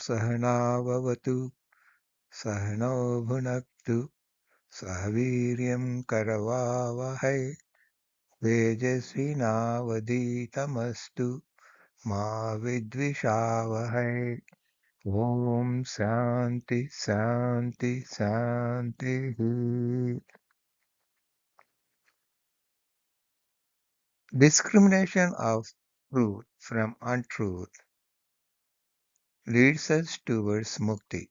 सहनाववतु सहनौ भुनक्तु सह वीर्यं करवावहै तेजस्विनावधीतमस्तु मा विद्विषावहै। ॐ शान्ति शान्ति शान्तिः। Discrimination of truth from untruth leads us towards mukti.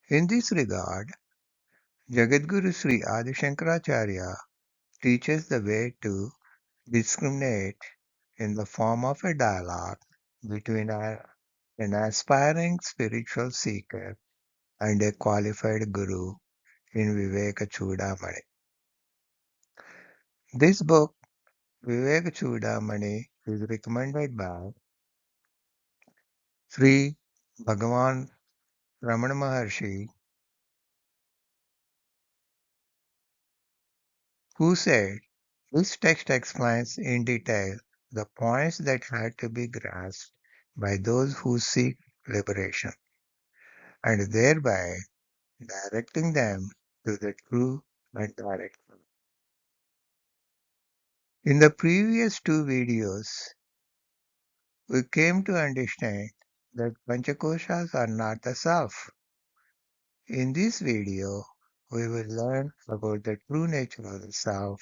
In this regard, Jagadguru Sri Adi Shankaracharya teaches the way to discriminate in the form of a dialogue between an aspiring spiritual seeker and a qualified guru in Vivekachudamani. This book, Vivekachudamani, is recommended by Sri Bhagavan Ramana Maharshi, who said, "This text explains in detail the points that had to be grasped by those who seek liberation, and thereby directing them to the true and direct path." In the previous two videos, we came to understand that Panchakoshas are not the self. In this video, we will learn about the true nature of the self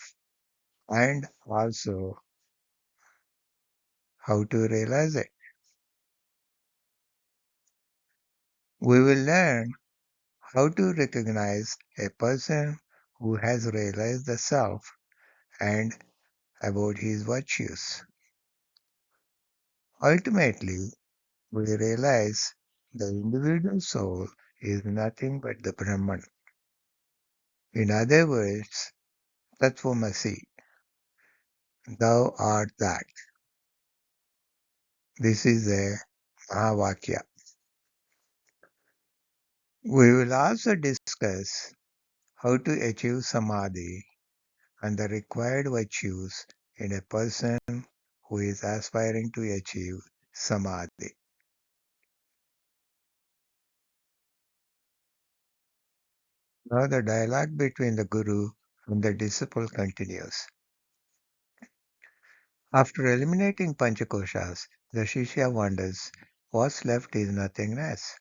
and also how to realize it. We will learn how to recognize a person who has realized the self and about his virtues. Ultimately, we realize the individual soul is nothing but the Brahman. In other words, Tattvamasi, thou art that. This is a Mahavakya. We will also discuss how to achieve Samadhi and the required virtues in a person who is aspiring to achieve Samadhi. Now the dialogue between the Guru and the disciple continues. After eliminating Panchakoshas, the Shishya wonders what's left is nothingness.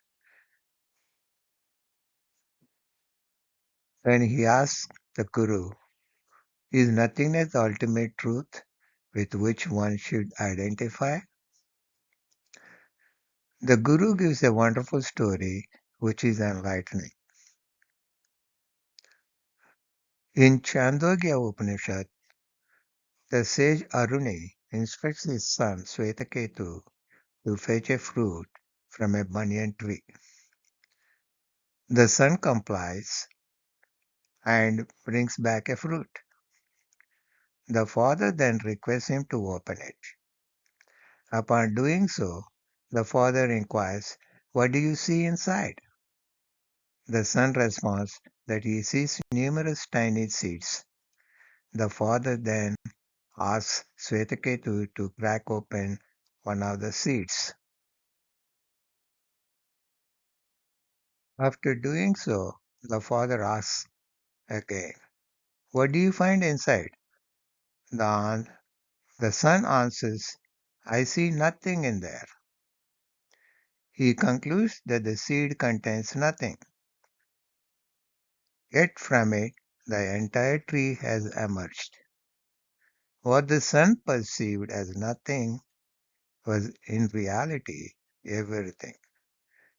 When he asks the Guru, is nothingness the ultimate truth with which one should identify? The Guru gives a wonderful story which is enlightening. In Chandogya Upanishad, the sage Aruni instructs his son Swetaketu to fetch a fruit from a banyan tree. The son complies and brings back a fruit. The father then requests him to open it. Upon doing so, the father inquires, "What do you see inside?" The son responds that he sees numerous tiny seeds. The father then asks Swetaketu to crack open one of the seeds. After doing so, the father asks again, "What do you find inside?" The son answers, "I see nothing in there." He concludes that the seed contains nothing. Yet from it, the entire tree has emerged. What the son perceived as nothing was in reality everything,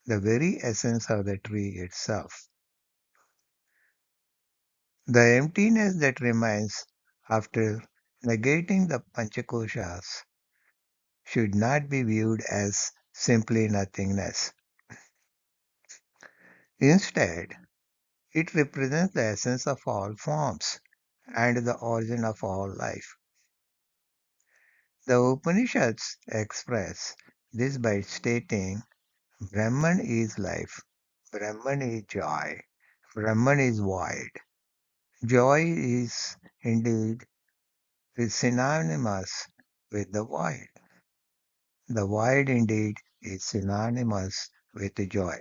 the very essence of the tree itself. The emptiness that remains after negating the Panchakoshas should not be viewed as simply nothingness. Instead, it represents the essence of all forms and the origin of all life. The Upanishads express this by stating Brahman is life, Brahman is joy, Brahman is void. Joy is indeed synonymous with the void. The void indeed is synonymous with joy.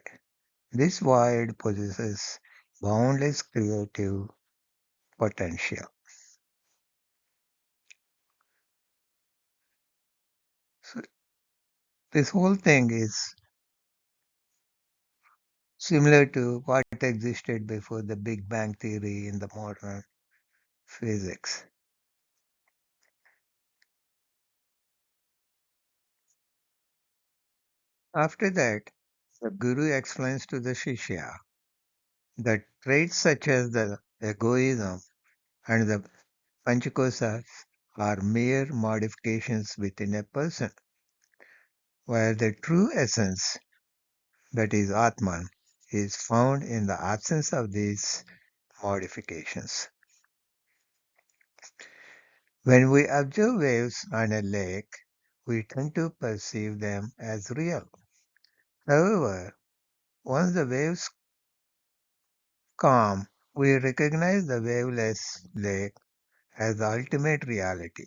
This void possesses boundless creative potential. So this whole thing is similar to what existed before the Big Bang theory in the modern physics. After that, the Guru explains to the Shishya that traits such as the egoism and the panchakosas are mere modifications within a person, while the true essence, that is Atman, is found in the absence of these modifications. When we observe waves on a lake, we tend to perceive them as real. However, once the waves calm, we recognize the waveless lake as the ultimate reality.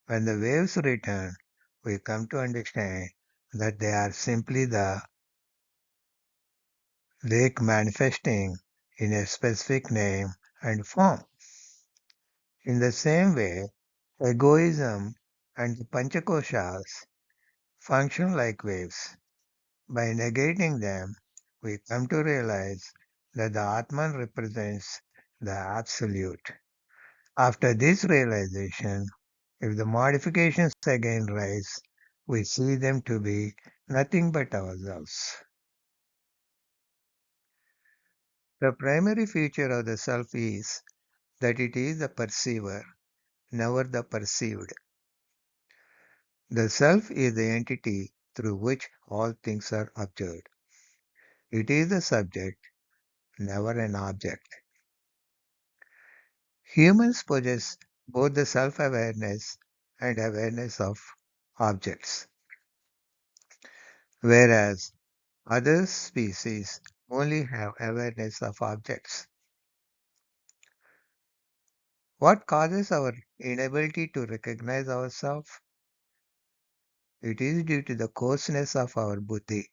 When the waves return, we come to understand that they are simply the lake manifesting in a specific name and form. In the same way, egoism and the panchakoshas function like waves. By negating them, we come to realize that the Atman represents the Absolute. After this realization, if the modifications again rise, we see them to be nothing but ourselves. The primary feature of the self is that it is the perceiver, never the perceived. The self is the entity through which all things are observed. It is the subject, never an object. Humans possess both the self awareness and awareness of objects, whereas other species only have awareness of objects. What causes our inability to recognize ourselves? It is due to the coarseness of our buddhi.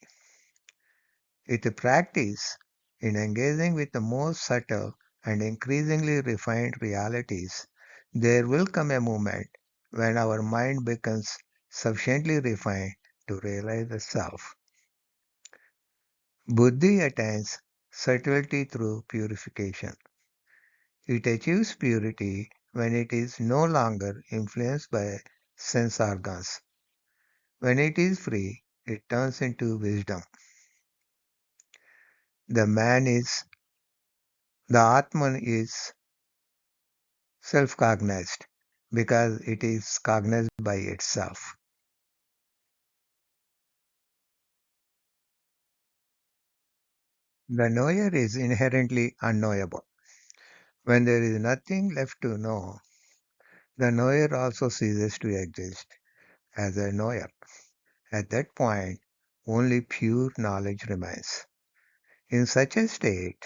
With practice, in engaging with the more subtle and increasingly refined realities, there will come a moment when our mind becomes sufficiently refined to realize the self. Buddhi attains subtlety through purification. It achieves purity when it is no longer influenced by sense organs. When it is free, it turns into wisdom. The man is, the Atman is self-cognized because it is cognized by itself. The knower is inherently unknowable. When there is nothing left to know, the knower also ceases to exist as a knower. At that point, only pure knowledge remains. In such a state,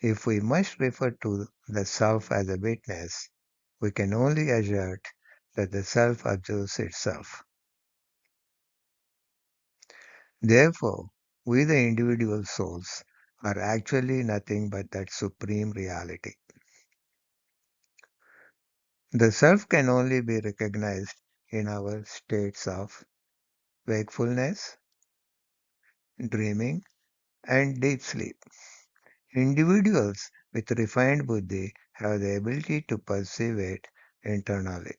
if we must refer to the self as a witness, we can only assert that the self observes itself. Therefore, we the individual souls are actually nothing but that supreme reality. The self can only be recognized in our states of wakefulness, dreaming, and deep sleep. Individuals with refined buddhi have the ability to perceive it internally.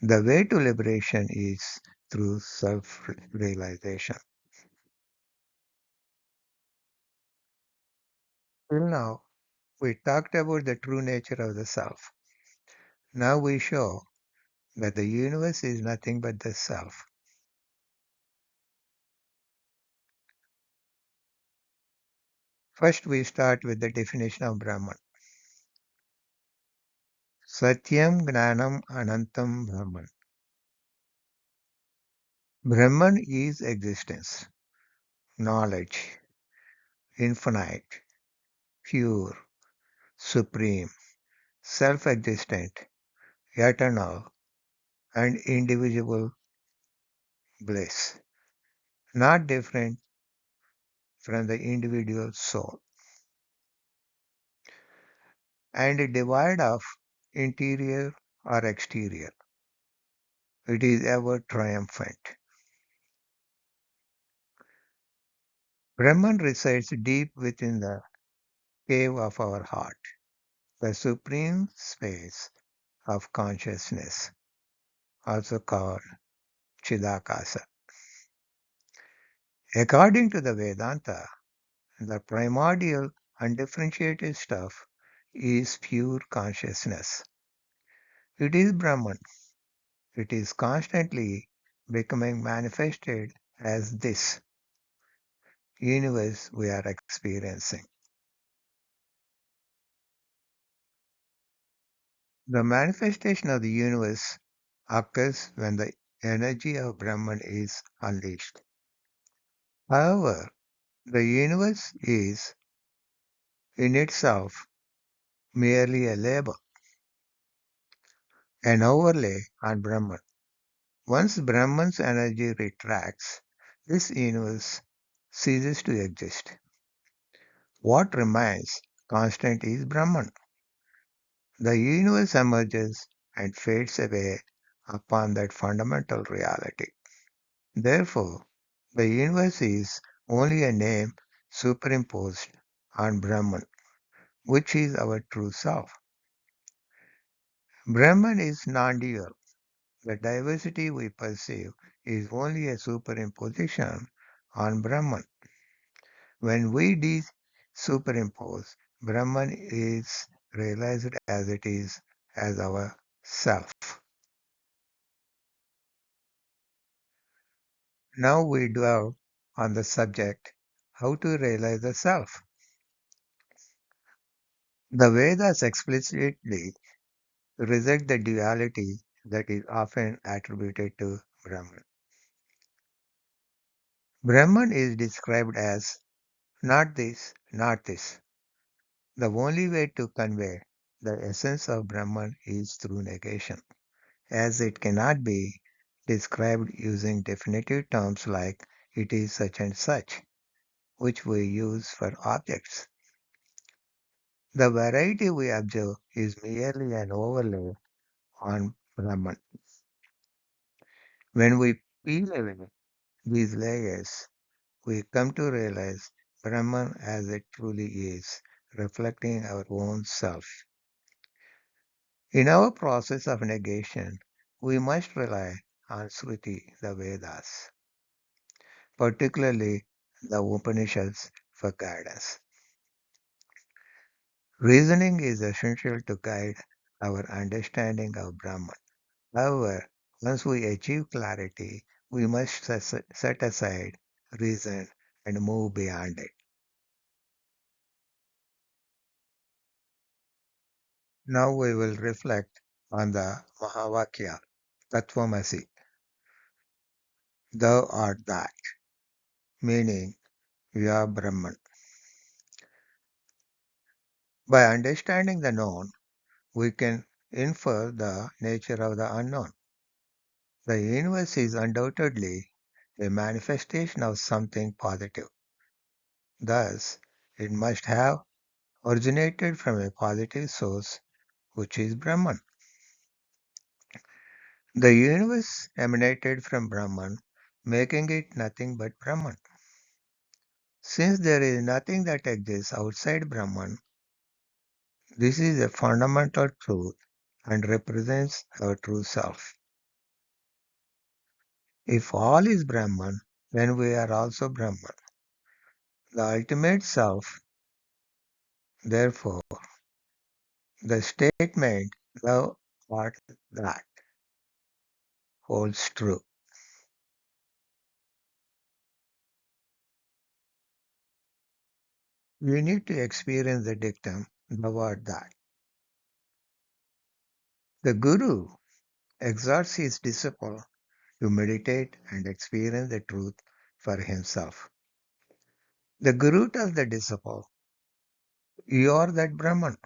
The way to liberation is through self realization. Till now, we talked about the true nature of the self. Now we show that the universe is nothing but the self. First, we start with the definition of Brahman. Satyam Gnanam Anantam Brahman. Brahman is existence, knowledge, infinite, pure, supreme, self existent, eternal, and indivisible bliss, not different from the individual soul, and devoid of interior or exterior. It is ever triumphant. Brahman resides deep within the cave of our heart, the supreme space of consciousness, also called Chidakasa. According to the Vedanta, the primordial undifferentiated stuff is pure consciousness. It is Brahman. It is constantly becoming manifested as this universe we are experiencing. The manifestation of the universe occurs when the energy of Brahman is unleashed. However, the universe is in itself merely a label, an overlay on Brahman. Once Brahman's energy retracts, this universe ceases to exist. What remains constant is Brahman. The universe emerges and fades away upon that fundamental reality. Therefore, the universe is only a name superimposed on Brahman, which is our true self. Brahman is non dual. The diversity we perceive is only a superimposition on Brahman. When we superimpose, Brahman is realized as it is, as our self. Now we dwell on the subject how to realize the self. The Vedas explicitly reject the duality that is often attributed to Brahman. Brahman is described as not this, not this. The only way to convey the essence of Brahman is through negation, as it cannot be described using definitive terms like it is such and such, which we use for objects. The variety we observe is merely an overlay on Brahman. When we peel away these layers, we come to realize Brahman as it truly is, reflecting our own self. In our process of negation, we must rely on Smriti, the Vedas, particularly the Upanishads, for guidance. Reasoning is essential to guide our understanding of Brahman. However, once we achieve clarity, we must set aside reason and move beyond it. Now we will reflect on the Mahavakya, Tattvamasi, thou art that, meaning you are Brahman. By understanding the known, we can infer the nature of the unknown. The universe is undoubtedly a manifestation of something positive. Thus, it must have originated from a positive source, which is Brahman. The universe emanated from Brahman, making it nothing but Brahman. Since there is nothing that exists outside Brahman, this is a fundamental truth and represents our true self. If all is Brahman, then we are also Brahman. The ultimate self, therefore, the statement thou art that holds true. We need to experience the dictum thou art that. The Guru exhorts his disciple to meditate and experience the truth for himself. The Guru tells the disciple, you are that Brahman.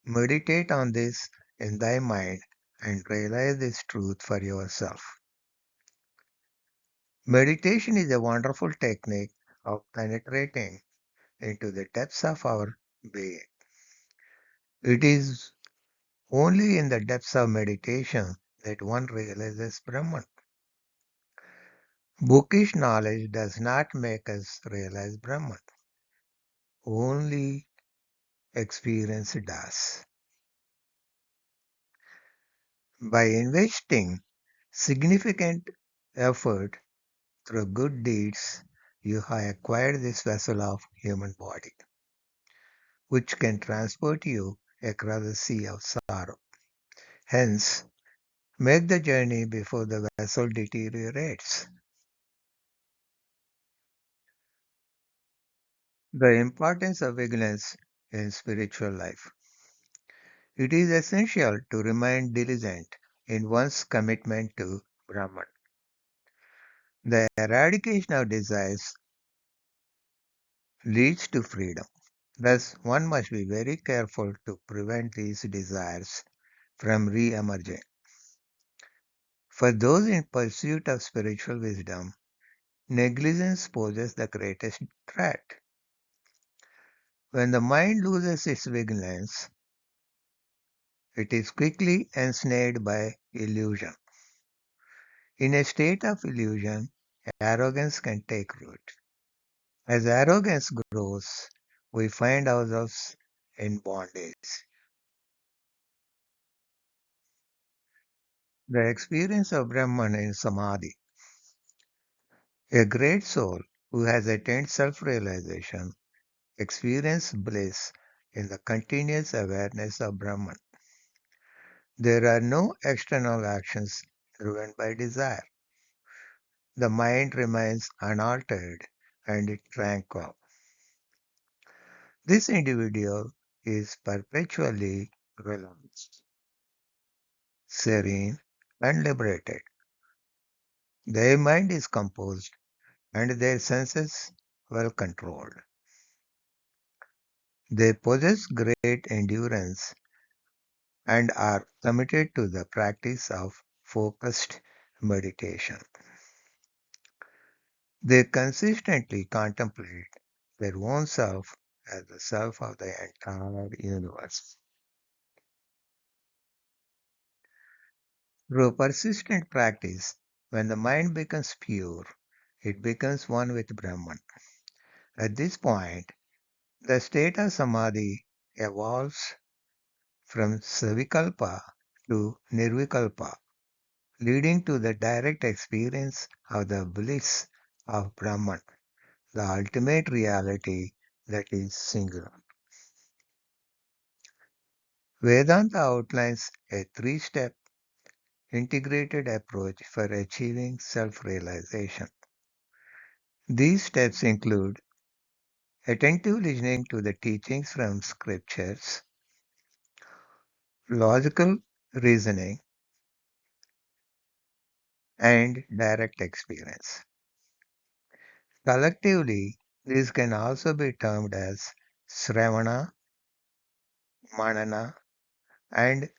Meditate on this in thy mind and realize this truth for yourself. Meditation is a wonderful technique of penetrating into the depths of our being. It is only in the depths of meditation that one realizes Brahman. Bookish knowledge does not make us realize Brahman. Only experience does. By investing significant effort through good deeds, you have acquired this vessel of human body, which can transport you across the sea of sorrow. Hence, make the journey before the vessel deteriorates. The importance of vigilance in spiritual life. It is essential to remain diligent in one's commitment to Brahman. The eradication of desires leads to freedom. Thus, one must be very careful to prevent these desires from re emerging. For those in pursuit of spiritual wisdom, negligence poses the greatest threat. When the mind loses its vigilance, it is quickly ensnared by illusion. In a state of illusion, arrogance can take root. As arrogance grows, we find ourselves in bondage. The experience of Brahman in Samadhi. A great soul who has attained self-realization experiences bliss in the continuous awareness of Brahman. There are no external actions driven by desire. The mind remains unaltered and tranquil. This individual is perpetually relaxed, serene, and liberated. Their mind is composed and their senses well controlled. They possess great endurance and are committed to the practice of focused meditation. They consistently contemplate their own self as the self of the entire universe. Through persistent practice, when the mind becomes pure, it becomes one with Brahman. At this point, the state of samadhi evolves from savikalpa to nirvikalpa, leading to the direct experience of the bliss of Brahman, the ultimate reality that is singular. Vedanta outlines a three-step integrated approach for achieving self-realization. These steps include attentive listening to the teachings from scriptures, logical reasoning, and direct experience. Collectively, these can also be termed as Sravana, Manana, and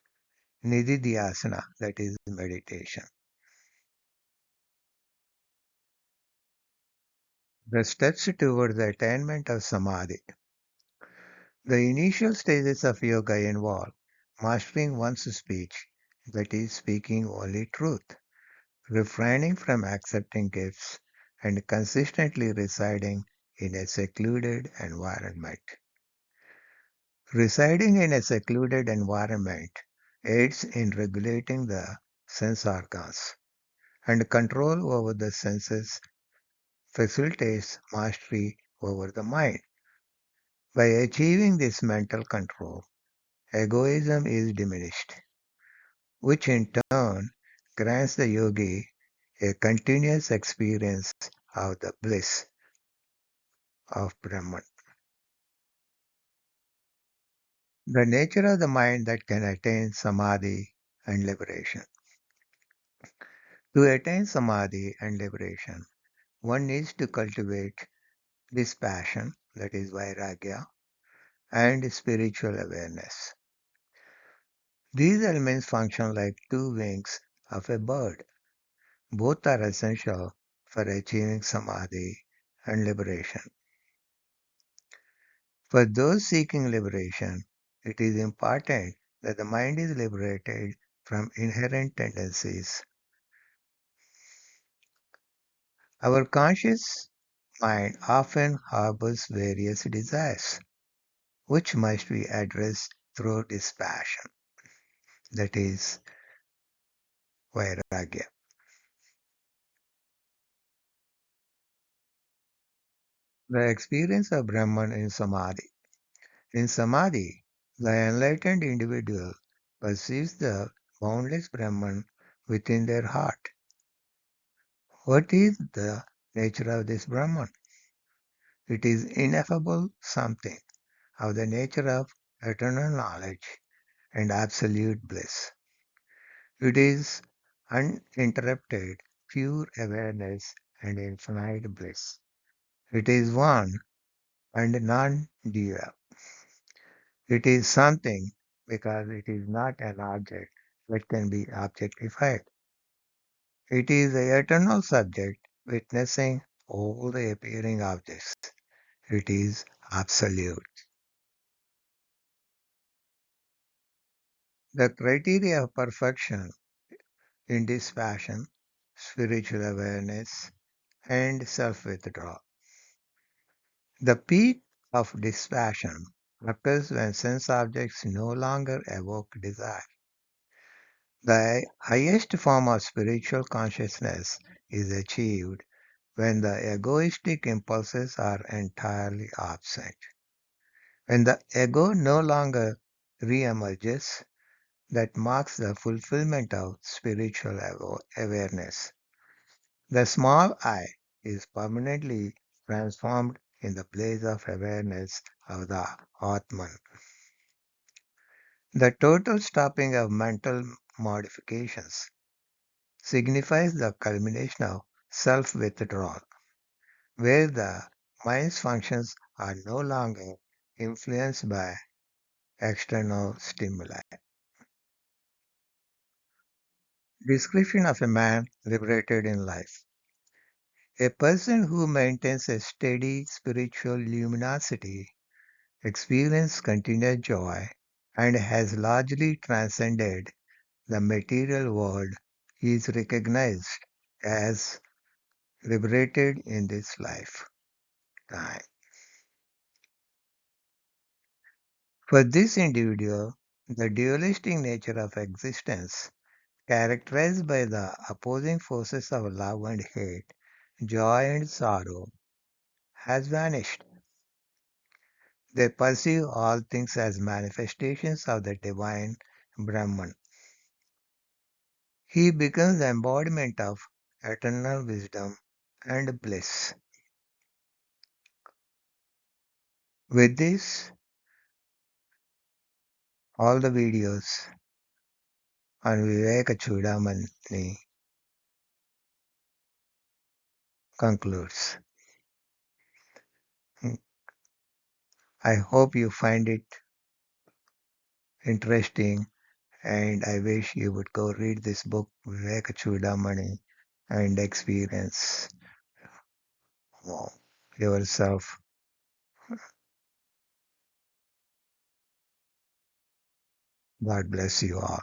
Nididhyasana, that is meditation. The steps toward the attainment of Samadhi. The initial stages of yoga involve mastering one's speech, that is, speaking only truth, refraining from accepting gifts, and consistently residing in a secluded environment. Residing in a secluded environment aids in regulating the sense organs, and control over the senses facilitates mastery over the mind. By achieving this mental control, egoism is diminished, which in turn grants the yogi a continuous experience of the bliss of Brahman. The nature of the mind that can attain samadhi and liberation. To attain samadhi and liberation, one needs to cultivate dispassion, that is vairagya, and spiritual awareness. These elements function like two wings of a bird. Both are essential for achieving samadhi and liberation. For those seeking liberation, it is important that the mind is liberated from inherent tendencies. Our conscious mind often harbors various desires, which must be addressed through dispassion, that is, vairagya. The experience of Brahman in Samadhi. In Samadhi, the enlightened individual perceives the boundless Brahman within their heart. What is the nature of this Brahman? It is ineffable something of the nature of eternal knowledge and absolute bliss. It is uninterrupted, pure awareness and infinite bliss. It is one and non-dual. It is something because it is not an object that can be objectified. It is the eternal subject witnessing all the appearing objects. It is absolute. The criteria of perfection in this fashion, spiritual awareness and self-withdrawal. The peak of dispassion occurs when sense objects no longer evoke desire. The highest form of spiritual consciousness is achieved when the egoistic impulses are entirely absent. When the ego no longer re-emerges, that marks the fulfillment of spiritual awareness. The small I is permanently transformed in the place of awareness of the Atman. The total stopping of mental modifications signifies the culmination of self-withdrawal, where the mind's functions are no longer influenced by external stimuli. Description of a man liberated in life. A person who maintains a steady spiritual luminosity experiences continued joy and has largely transcended the material world is recognized as liberated in this lifetime. For this individual, the dualistic nature of existence, characterized by the opposing forces of love and hate, joy and sorrow, has vanished. They perceive all things as manifestations of the divine Brahman. He becomes the embodiment of eternal wisdom and bliss. With this, all the videos on Vivekachudamani concludes. I hope you find it interesting, and I wish you would go read this book, Vivekachudamani, and experience yourself. God bless you all.